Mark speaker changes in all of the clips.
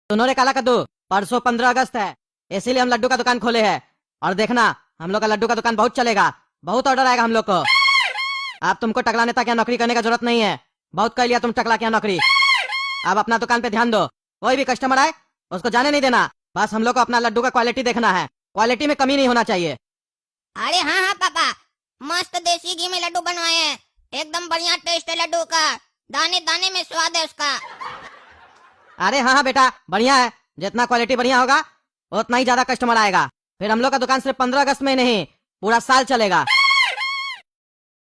Speaker 1: सुनो रे काला कद्दू, परसों 15 अगस्त है, इसीलिए हम लड्डू का दुकान खोले हैं। और देखना, हम लोग का लड्डू का दुकान बहुत चलेगा, बहुत ऑर्डर आएगा हम लोग को। अब तुमको टकला नेता क्या नौकरी करने का जरूरत नहीं है, बहुत कर लिया तुम टकला क्या नौकरी। अब अपना दुकान पे ध्यान दो, कोई भी कस्टमर आए उसको जाने नहीं देना। बस हम लोग को अपना लड्डू का क्वालिटी देखना है, क्वालिटी में कमी नहीं होना चाहिए।
Speaker 2: अरे हाँ हाँ पापा, मस्त देसी घी में लड्डू बनवाए हैं, एकदम बढ़िया टेस्ट है लड्डू का, दाने दाने में स्वाद है उसका।
Speaker 1: अरे हाँ हाँ बेटा, बढ़िया है। जितना क्वालिटी बढ़िया होगा उतना ही ज्यादा कस्टमर आएगा। फिर हम लोग का दुकान सिर्फ 15 अगस्त में नहीं, पूरा साल चलेगा।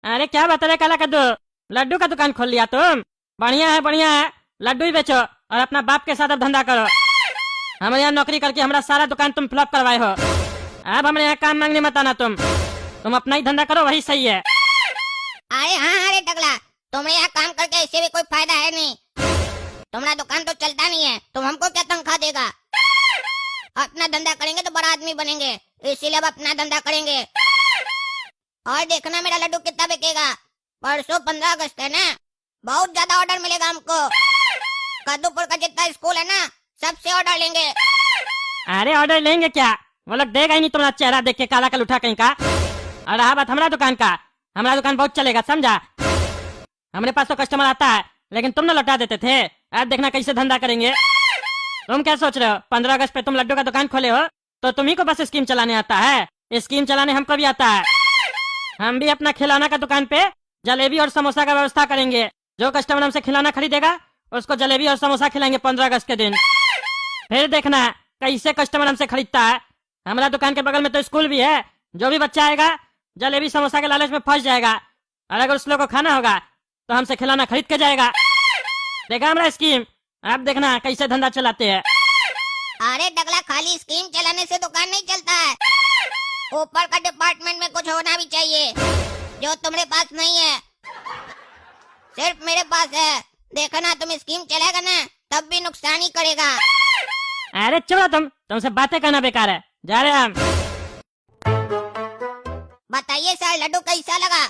Speaker 3: अरे क्या बता रहे काला कद्दू, लड्डू का दुकान खोल लिया तुम? बढ़िया है बढ़िया है, लड्डू ही बेचो और अपना बाप के साथ अब धंधा करो। हमारे यहाँ नौकरी करके हमारा सारा दुकान तुम फ्लॉप करवाए हो। अब हमारे यहाँ काम मांगने मत आना, तुम अपना ही धंधा करो, वही सही है।
Speaker 2: अरे हाँ हाँ रे टकला, तुम्हारे यहाँ काम करके इससे भी कोई फायदा है नहीं। तुम्हारा दुकान तो चलता नहीं है, तुम हमको क्या तनख्वाह देगा? अपना धंधा करेंगे तो बड़ा आदमी बनेंगे, इसीलिए अब अपना धंधा करेंगे। और देखना मेरा लड्डू कितना बिकेगा। परसों 15 अगस्त है ना, बहुत ज्यादा ऑर्डर मिलेगा हमको। कद्दूपुर का जितना स्कूल है ना, सबसे ऑर्डर लेंगे।
Speaker 3: अरे ऑर्डर लेंगे क्या, वो लोग देगा ही नहीं तुम्हारा चेहरा देख के काला कल उठा कहीं का। और रहा बात हमारा दुकान का, हमारा दुकान बहुत चलेगा समझा। हमारे पास तो कस्टमर आता है, लेकिन तुम ना लौटा देते थे। आज देखना कैसे धंधा करेंगे। तुम क्या सोच रहे हो, 15 अगस्त पे तुम लड्डू का दुकान खोले हो तो तुम्ही को बस स्कीम चलाने आता है? स्कीम चलाने हमको भी आता है। हम भी अपना खिलौना का दुकान पे जलेबी और समोसा का व्यवस्था करेंगे। जो कस्टमर हमसे खिलौना खरीदेगा उसको जलेबी और समोसा खिलाएंगे 15 अगस्त के दिन। फिर देखना कैसे कस्टमर हमसे खरीदता है। हमारा दुकान के बगल में तो स्कूल भी है, जो भी बच्चा आएगा जलेबी समोसा के लालच में फंस जाएगा, और अगर उस लोग को खाना होगा तो हमसे खिलौना खरीद के जाएगा। देखा हमारा स्कीम, आप देखना कैसे धंधा चलाते हैं।
Speaker 2: अरे टकला, खाली स्कीम चलाने से दुकान नहीं चलता है, ऊपर का डिपार्टमेंट में कुछ होना भी चाहिए, जो तुम्हारे पास नहीं है, सिर्फ मेरे पास है। देखना, तुम स्कीम चलेगा ना तब भी नुकसान ही करेगा।
Speaker 3: अरे चलो, तुमसे बातें करना बेकार है, जा रहे हम।
Speaker 2: बताइए सर, लड्डू कैसा लगा?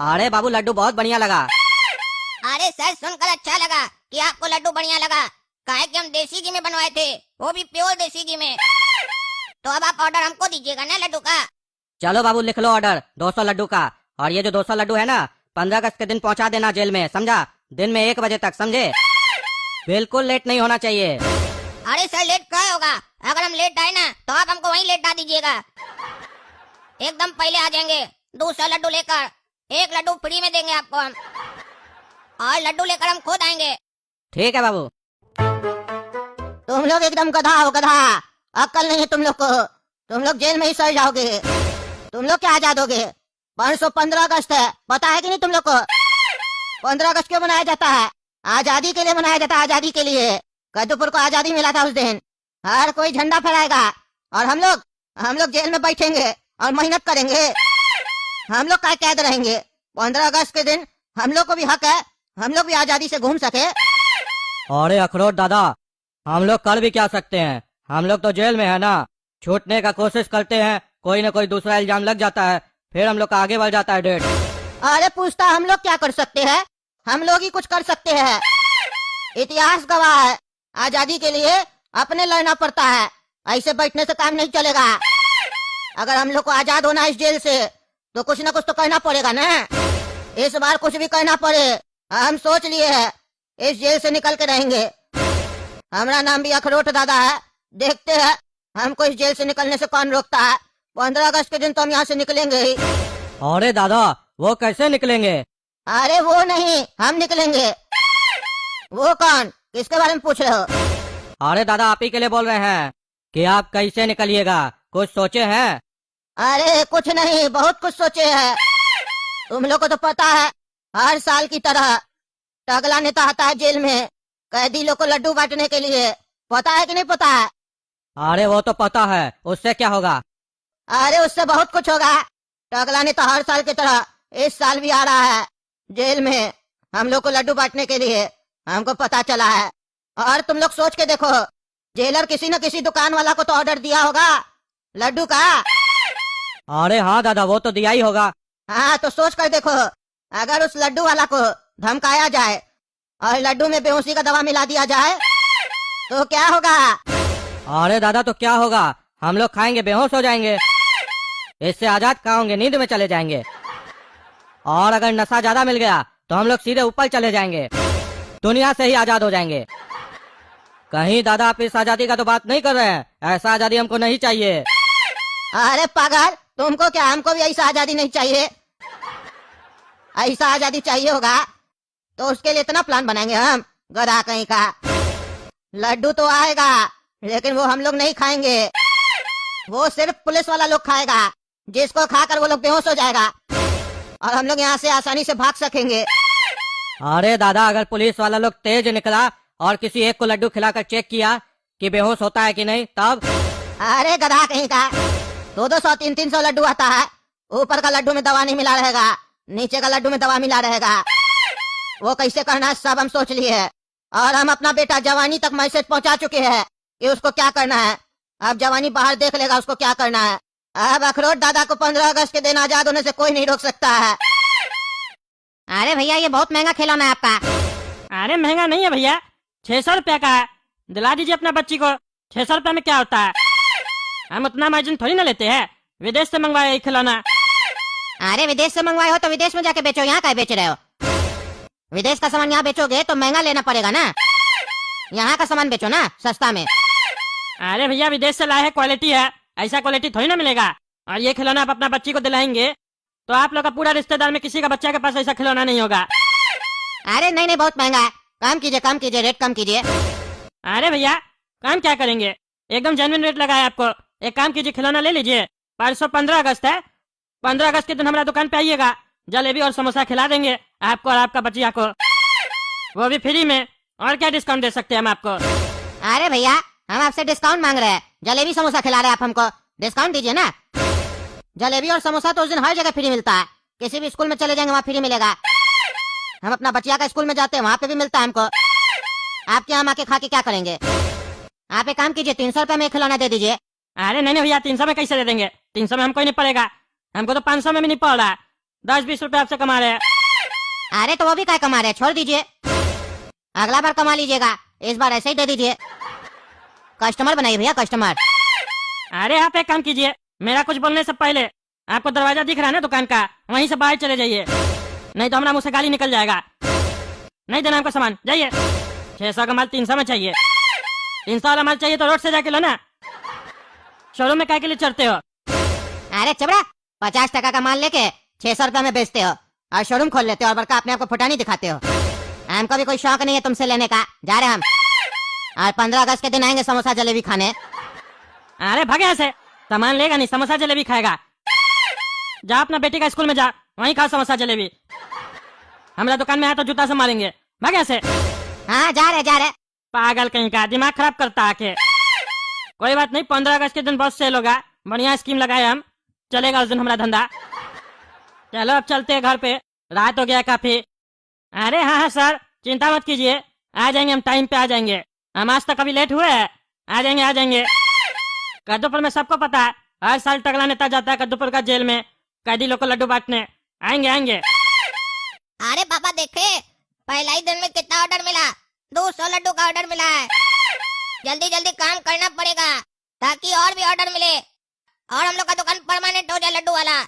Speaker 1: अरे बाबू, लड्डू बहुत बढ़िया लगा।
Speaker 2: अरे सर, सुनकर अच्छा लगा कि आपको लड्डू बढ़िया लगा। काहे कि हम देसी घी में बनवाए थे, वो भी प्योर देसी घी में। तो अब आप ऑर्डर हमको दीजिएगा ना लड्डू का।
Speaker 1: चलो बाबू, लिख लो ऑर्डर 200 लड्डू का। और ये जो 200 लड्डू है ना, 15 अगस्त के दिन पहुंचा देना जेल में, समझा? दिन में 1 बजे तक, समझे? बिल्कुल लेट नहीं होना चाहिए।
Speaker 2: अरे सर, लेट क्या होगा? अगर हम लेट आए ना तो आप हमको वहीं लेटा दीजिएगा, एकदम पहले आ जाएंगे। 200 लड्डू लेकर 1 लड्डू फ्री में देंगे आपको हम, और लड्डू लेकर हम खुद आएंगे।
Speaker 1: ठीक है बाबू।
Speaker 2: तुम लोग एकदम गधा हो, गधा। अक्ल नहीं है तुम लोग को, तुम लोग जेल में ही सड़ जाओगे। तुम लोग क्या आजाद होगे? परसों 15 अगस्त है, पता है कि नहीं तुम लोग को? 15 अगस्त क्यों मनाया जाता है? आजादी के लिए मनाया जाता है, आजादी के लिए। कद्दूपुर को आजादी मिला था उस दिन। हर कोई झंडा फहराएगा और हम लोग जेल में बैठेंगे और मेहनत करेंगे। हम लोग क्या कैद रहेंगे। 15 अगस्त के दिन हम लोग को भी हक है, हम लोग भी आजादी से घूम सके।
Speaker 1: अरे अखरोट दादा, हम लोग कर भी क्या सकते हैं, हम लोग तो जेल में है ना। छूटने का कोशिश करते हैं, कोई न कोई दूसरा इल्जाम लग जाता है, फिर हम लोग का आगे बढ़ जाता है डेट।
Speaker 2: अरे पूछता, हम लोग क्या कर सकते हैं? हम लोग ही कुछ कर सकते हैं। इतिहास गवाह है, आजादी के लिए अपने लड़ना पड़ता है, ऐसे बैठने से काम नहीं चलेगा। अगर हम लोग को आजाद होना है इस जेल से तो कुछ न कुछ तो करना पड़ेगा ना। इस बार कुछ भी करना पड़े, हम सोच लिए हैं इस जेल से निकल के रहेंगे। हमारा नाम भी अखरोट दादा है, देखते हैं हमको इस जेल से निकलने से कौन रोकता है। 15 अगस्त के दिन तो हम यहाँ से निकलेंगे ही।
Speaker 1: अरे दादा, वो कैसे निकलेंगे?
Speaker 2: अरे वो नहीं, हम निकलेंगे। वो कौन, किसके बारे में पूछ रहे हो?
Speaker 1: अरे दादा, आप ही के लिए बोल रहे हैं कि आप कैसे निकलिएगा, कुछ सोचे हैं?
Speaker 2: अरे कुछ नहीं, बहुत कुछ सोचे हैं। तुम लोग को तो पता है, हर साल की तरह टकला नेता आता है जेल में कैदी लोग को लड्डू बांटने के लिए। पता है कि नहीं पता है?
Speaker 1: अरे वो तो पता है, उससे क्या होगा?
Speaker 2: अरे उससे बहुत कुछ होगा। टकला नेता हर साल की तरह इस साल भी आ रहा है जेल में हम लोग को लड्डू बांटने के लिए, हमको पता चला है। और तुम लोग सोच के देखो, जेलर किसी न किसी दुकान वाला को तो ऑर्डर दिया होगा लड्डू का।
Speaker 1: अरे हाँ दादा, वो तो दिया ही होगा।
Speaker 2: हाँ तो सोच कर देखो, अगर उस लड्डू वाला को धमकाया जाए और लड्डू में बेहोशी का दवा मिला दिया जाए तो क्या होगा?
Speaker 1: अरे दादा तो क्या होगा, हम लोग खाएंगे बेहोश हो जाएंगे, इससे आजाद कहाँ होंगे, नींद में चले जाएंगे। और अगर नशा ज्यादा मिल गया तो हम लोग सीधे ऊपर चले जाएंगे, दुनिया से ही आजाद हो जाएंगे। कहीं दादा आप इस आजादी का तो बात नहीं कर रहे हैं? ऐसा आजादी हमको नहीं चाहिए।
Speaker 2: अरे पागल, तुमको क्या, हमको भी ऐसा आजादी नहीं चाहिए। ऐसा आजादी चाहिए होगा तो उसके लिए इतना प्लान बनाएंगे हम, गधा कहीं का। लड्डू तो आएगा लेकिन वो हम लोग नहीं खाएंगे, वो सिर्फ पुलिस वाला लोग खाएगा, जिसको खाकर वो लोग बेहोश हो जाएगा और हम लोग यहाँ से आसानी से भाग सकेंगे।
Speaker 1: अरे दादा अगर पुलिस वाला लोग तेज निकला और किसी एक को लड्डू खिलाकर चेक किया कि बेहोश होता है कि नहीं, तब?
Speaker 2: अरे गधा कहीं का, 200 300 लड्डू आता है। ऊपर का लड्डू में दवा नहीं मिला रहेगा, नीचे का लड्डू में दवा मिला रहेगा। वो कैसे करना है सब हम सोच लिए है, और हम अपना बेटा जवानी तक मैसेज पहुंचा चुके हैं कि उसको क्या करना है। अब जवानी बाहर देख लेगा उसको क्या करना है। अब अखरोट दादा को 15 अगस्त के दिन आजाद होने से कोई नहीं रोक सकता है। अरे भैया ये बहुत महंगा खिलौना है आपका।
Speaker 3: अरे महंगा नहीं है भैया, 600 रुपया का है, दिला दीजिए अपना बच्ची को। 600 रुपया में क्या होता है, हम उतना मार्जिन थोड़ी ना लेते हैं, विदेश से मंगवाया ये खिलौना।
Speaker 2: अरे विदेश से मंगवाए हो तो विदेश में जाके बेचो, यहाँ क्या बेच रहे हो? विदेश का सामान यहाँ बेचोगे तो महंगा लेना पड़ेगा ना, यहाँ का सामान बेचो ना सस्ता में।
Speaker 3: अरे भैया विदेश से लाए है, क्वालिटी है, ऐसा क्वालिटी थोड़ी ना मिलेगा। और ये खिलौना आप अपना बच्ची को दिलाएंगे तो आप लोग का पूरा रिश्तेदार में किसी का बच्चा के पास ऐसा खिलौना नहीं होगा।
Speaker 2: अरे नहीं नहीं, बहुत महंगा है, कम कीजिए, रेट कम कीजिए।
Speaker 3: अरे भैया काम क्या करेंगे, एकदम जेन्युइन रेट लगाया आपको। एक काम कीजिए, खिलौना ले लीजिए। परसों 15 अगस्त है, 15 अगस्त के दिन हमारा दुकान पे आइएगा, जलेबी और समोसा खिला देंगे आपको और आपका बच्चिया को, वो भी फ्री में। और क्या डिस्काउंट दे सकते हैं हम आपको?
Speaker 2: अरे भैया हम आपसे डिस्काउंट मांग रहे हैं, जलेबी समोसा खिला रहे हैं आप हमको, डिस्काउंट दीजिए ना। जलेबी और समोसा तो उस दिन हर जगह फ्री मिलता है, किसी भी स्कूल में चले जाएंगे वहाँ फ्री मिलेगा। हम अपना बच्चिया का स्कूल में जाते हैं, वहाँ पे भी मिलता है हमको। आपके यहाँ आके खा के क्या करेंगे? आप एक काम कीजिए, 300 रुपए में खिलौना दे दीजिए।
Speaker 3: अरे नहीं भैया, 300 में कैसे दे देंगे? 300 में हमको ही नहीं पड़ेगा, हमको तो 500 में भी नहीं पड़ रहा। 10-20 रुपए आपसे कमा रहे हैं।
Speaker 2: अरे तो वो भी क्या कमा रहे हैं, छोड़ दीजिए, अगला बार कमा लीजिएगा, इस बार ऐसे ही दे दीजिए। कस्टमर बनाइए भैया, कस्टमर।
Speaker 3: अरे आप एक काम कीजिए, मेरा कुछ बोलने से पहले आपको दरवाजा दिख रहा है ना दुकान का, वहीं से बाहर चले जाइए, नहीं तो हमारा मुंह से गाली निकल जाएगा। नहीं देना हमको सामान, जाइए। 600 का माल 300 में चाहिए, 300 वाला माल चाहिए तो रोड से जाके लो ना, शोरूम में काय के लिए चढ़ते हो?
Speaker 2: अरे चबड़ा, 50 टका का माल लेके 600 रुपए में बेचते हो और शोरूम खोल लेते हो और बड़का अपने आप को फुटानी दिखाते हो। हमको भी कोई शौक नहीं है तुमसे लेने का, जा रहे हम। और 15 अगस्त के दिन आएंगे समोसा जलेबी खाने।
Speaker 3: अरे भागे यहाँ से, सामान लेगा नहीं, समोसा जलेबी खाएगा। जा अपना बेटी का स्कूल में जा, वहीं खाओ समोसा जलेबी। हमारा दुकान में आया तो जूता से मारेंगे, भागे यहाँ से।
Speaker 2: हाँ जा रहे।
Speaker 3: पागल कहीं का, दिमाग खराब करता आके। कोई बात नहीं, 15 अगस्त के दिन बहुत सेल होगा, बढ़िया स्कीम लगाए हम, चलेगा उस दिन हमारा धंधा। चलो अब चलते हैं घर पे, रात हो गया काफी। अरे हाँ सर, चिंता मत कीजिए, आ जाएंगे हम, टाइम पे आ जाएंगे। हम आज तक कभी लेट हुए हैं? आ जाएंगे। कद्दूपुर में सबको पता है, हर साल टकला नेता जाता है कद्दूपुर का जेल में कैदी लोग को लड्डू बांटने। आएंगे।
Speaker 2: अरे पापा देखे, पहला ही दिन में कितना ऑर्डर मिला, 200 लड्डू का ऑर्डर मिला है। जल्दी काम करना पड़ेगा ताकि और भी ऑर्डर मिले और हम लोग का दुकान परमानेंट हो जाए लड्डू वाला।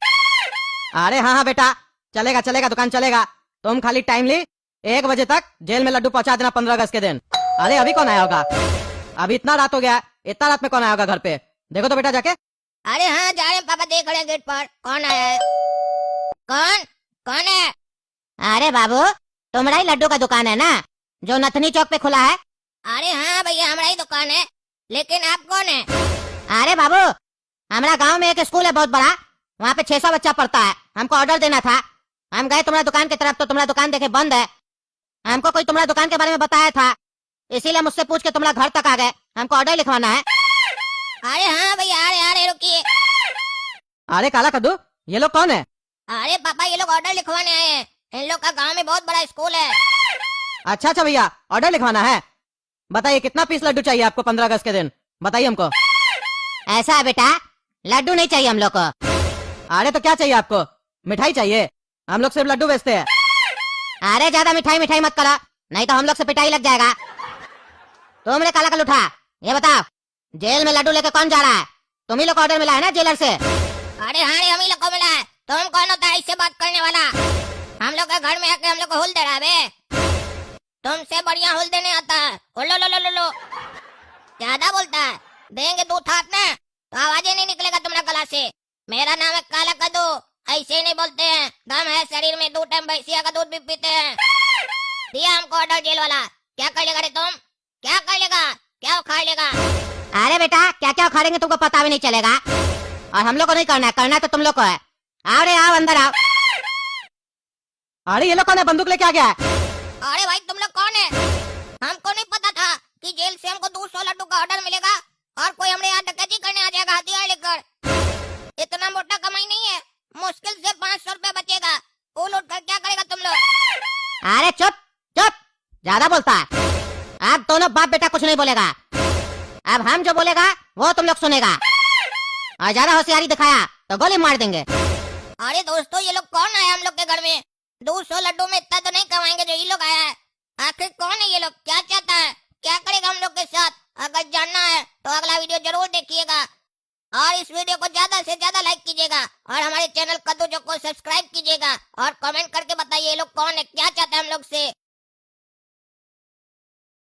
Speaker 1: अरे हाँ बेटा, चलेगा दुकान चलेगा। तुम खाली टाइमली 1 बजे तक जेल में लड्डू पहुंचा देना 15 अगस्त के दिन। अरे अभी कौन आया होगा, अभी इतना रात हो गया, इतना रात में कौन आया होगा घर पे? देखो तो बेटा जाके।
Speaker 2: अरे हाँ जा रहे हैं पापा, देख रहे हैं गेट पर कौन आया है। कौन है? अरे बाबू, तुम्हारा ही लड्डू का दुकान है ना, जो नथनी चौक पे खुला है? अरे हाँ भैया, हमारा ही दुकान है, लेकिन आप कौन है? अरे बाबू, हमारा गांव में एक स्कूल है बहुत बड़ा, वहाँ पे 600 बच्चा पढ़ता है, हमको ऑर्डर देना था। हम गए तुम्हारा दुकान की तरफ तो तुम्हारा दुकान देखे बंद है। हमको कोई तुम्हारा दुकान के बारे में बताया था, इसीलिए मुझसे पूछ के तुम्हारा घर तक आ गए, हमको ऑर्डर लिखवाना है। अरे हाँ भैया, अरे रुकिए।
Speaker 1: अरे काला कद्दू, ये लोग कौन है?
Speaker 2: अरे पापा, ये लोग ऑर्डर लिखवाने आए हैं, इन लोग का गांव में बहुत बड़ा स्कूल है।
Speaker 1: अच्छा भैया, ऑर्डर लिखवाना है। बताइए कितना पीस लड्डू चाहिए आपको 15 अगस्त के दिन, बताइए हमको। ऐसा है बेटा, लड्डू नहीं चाहिए हम लोग को। अरे तो क्या चाहिए आपको? मिठाई चाहिए? हम लोग सिर्फ लड्डू बेचते हैं। अरे ज्यादा मिठाई मत करो, नहीं तो हम लोग से पिटाई लग जाएगा।
Speaker 2: तुमने काला कल उठा, ये बताओ जेल में लड्डू लेके कौन जा रहा है? तुम ही लोग को ऑर्डर मिला है ना जेलर से?
Speaker 4: अरे हाँ रे, हम ही लोग को मिला है। तुम कौन होता है इससे बात करने वाला? हम लोग के घर में आके हम लोग को हुल दे रहा है बे। तुमसे बढ़िया हुल देने आता है। ओ लो लो लो लो लो, ज्यादा बोलता है। देंगे दूध हाथ में तो आवाज ही नहीं निकलेगा तुम्हारा गला से। मेरा नाम है काला कद्दू, ऐसे नहीं बोलते हैं। दम है शरीर में, 2 टाइम भैंसिया का दूध भी पीते हैं। दिया हमको ऑर्डर जेल वाला, क्या कर लेगा रे तुम? क्या कर लेगा? क्या उखाड़ लेगा?
Speaker 2: अरे बेटा क्या क्या उखाड़ेंगे तुमको पता भी नहीं चलेगा, और हम लोग को नहीं करना है, करना तो तुम लोग को है। आओ रे आओ, अंदर आओ।
Speaker 1: अरे ये लोग कौन है, बंदूक लेके आ गया है?
Speaker 4: अरे भाई तुम लोग कौन है? हमको नहीं पता था कि जेल से हमको 200 लड्डू का ऑर्डर मिलेगा और कोई हमने यहाँ डकैती करने आ जाएगा हथियार लेकर। इतना मोटा कमाई नहीं है, मुश्किल से 500 रुपए बचेगा। वो लूट कर क्या करेगा तुम लोग?
Speaker 2: अरे चुप चुप, ज्यादा बोलता है। अब दोनों बाप बेटा कुछ नहीं बोलेगा, अब हम जो बोलेगा वो तुम लोग सुनेगा, और ज्यादा होशियारी दिखाया तो गोली मार देंगे।
Speaker 4: अरे दोस्तों, ये लोग कौन आया हम लोग के घर में? 200 लड्डू में इतना तो नहीं कमाएंगे जो ये लोग आया है। आखिर कौन है ये लोग? क्या चाहता है? क्या करेगा हम लोग के साथ? अगर जानना है तो अगला वीडियो जरूर देखिएगा, और इस वीडियो को ज्यादा से ज्यादा लाइक कीजिएगा, और हमारे चैनल कद्दू जो को सब्सक्राइब कीजिएगा, और कमेंट करके बताइए ये लोग कौन है, क्या चाहते हैं हम लोग से।